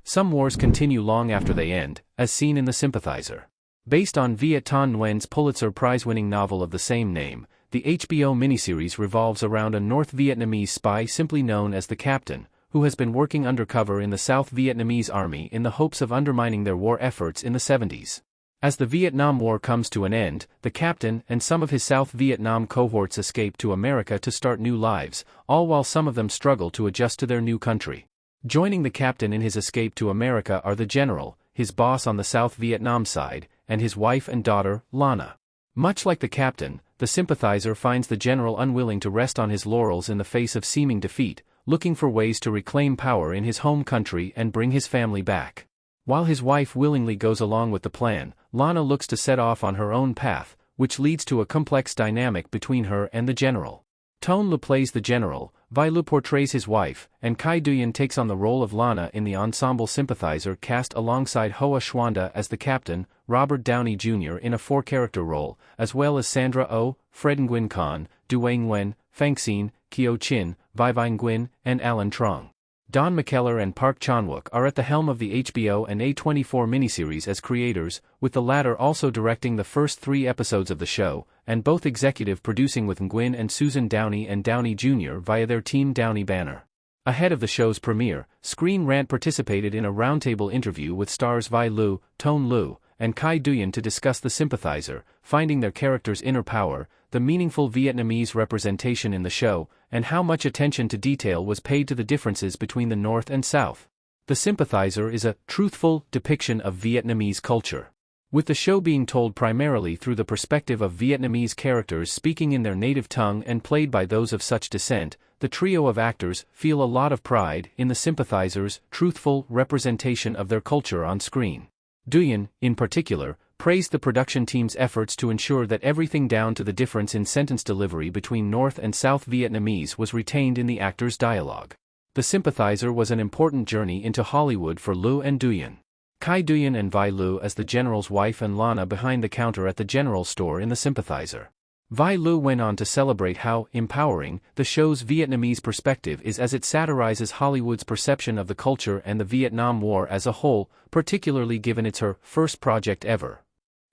Some wars continue long after they end, as seen in The Sympathizer. Based on Viet Thanh Nguyen's Pulitzer Prize-winning novel of the same name, the HBO miniseries revolves around a North Vietnamese spy simply known as the Captain, who has been working undercover in the South Vietnamese army in the hopes of undermining their war efforts in the 70s. As the Vietnam War comes to an end, the Captain and some of his South Vietnam cohorts escape to America to start new lives, all while some of them struggle to adjust to their new country. Joining the Captain in his escape to America are the General, his boss on the South Vietnam side, and his wife and daughter, Lana. Much like the Captain, the Sympathizer finds the General unwilling to rest on his laurels in the face of seeming defeat, looking for ways to reclaim power in his home country and bring his family back. While his wife willingly goes along with the plan, Lana looks to set off on her own path, which leads to a complex dynamic between her and the General. Toan Le plays the General, Vai Lu portrays his wife, and Kai Duyen takes on the role of Lana in the ensemble Sympathizer cast alongside Hoa Xuanda as the Captain, Robert Downey Jr. in a 4-character role, as well as Sandra Oh, Fred Nguyen Con, Duyen Nguyen, Phang Xin, Kyo Chin, Vai Vai Nguyen, and Alan Trong. Don McKellar and Park Chan-wook are at the helm of the HBO and A24 miniseries as creators, with the latter also directing the first 3 episodes of the show, and both executive producing with Nguyen and Susan Downey and Downey Jr. via their Team Downey banner. Ahead of the show's premiere, Screen Rant participated in a roundtable interview with stars Vai Lu, Toan Le, and Kai Duyen to discuss The Sympathizer, finding their characters' inner power, the meaningful Vietnamese representation in the show, and how much attention to detail was paid to the differences between the North and South. The Sympathizer is a truthful depiction of Vietnamese culture. With the show being told primarily through the perspective of Vietnamese characters speaking in their native tongue and played by those of such descent, the trio of actors feel a lot of pride in the Sympathizer's truthful representation of their culture on screen. Duyen, in particular, praised the production team's efforts to ensure that everything down to the difference in sentence delivery between North and South Vietnamese was retained in the actors' dialogue. The Sympathizer was an important journey into Hollywood for Lu and Duyen. Kai Duyen and Vai Lu as the General's wife and Lana behind the counter at the General store in The Sympathizer. Vai Lu went on to celebrate how empowering the show's Vietnamese perspective is as it satirizes Hollywood's perception of the culture and the Vietnam War as a whole, particularly given it's her first project ever.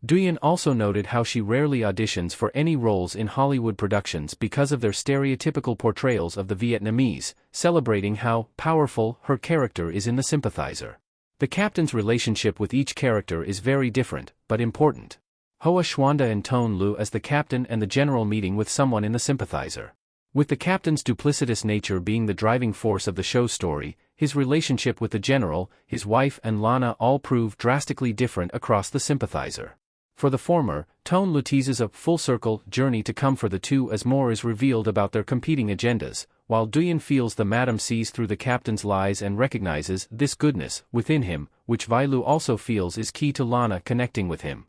Duyen also noted how she rarely auditions for any roles in Hollywood productions because of their stereotypical portrayals of the Vietnamese, celebrating how powerful her character is in The Sympathizer. The Captain's relationship with each character is very different, but important. Hoa Xuanda and Toan Le as the Captain and the General meeting with someone in The Sympathizer. With the Captain's duplicitous nature being the driving force of the show's story, his relationship with the General, his wife and Lana all prove drastically different across The Sympathizer. For the former, Toan Le teases a full-circle journey to come for the two as more is revealed about their competing agendas, while Duyen feels the Madam sees through the Captain's lies and recognizes this goodness within him, which Vai Lu also feels is key to Lana connecting with him.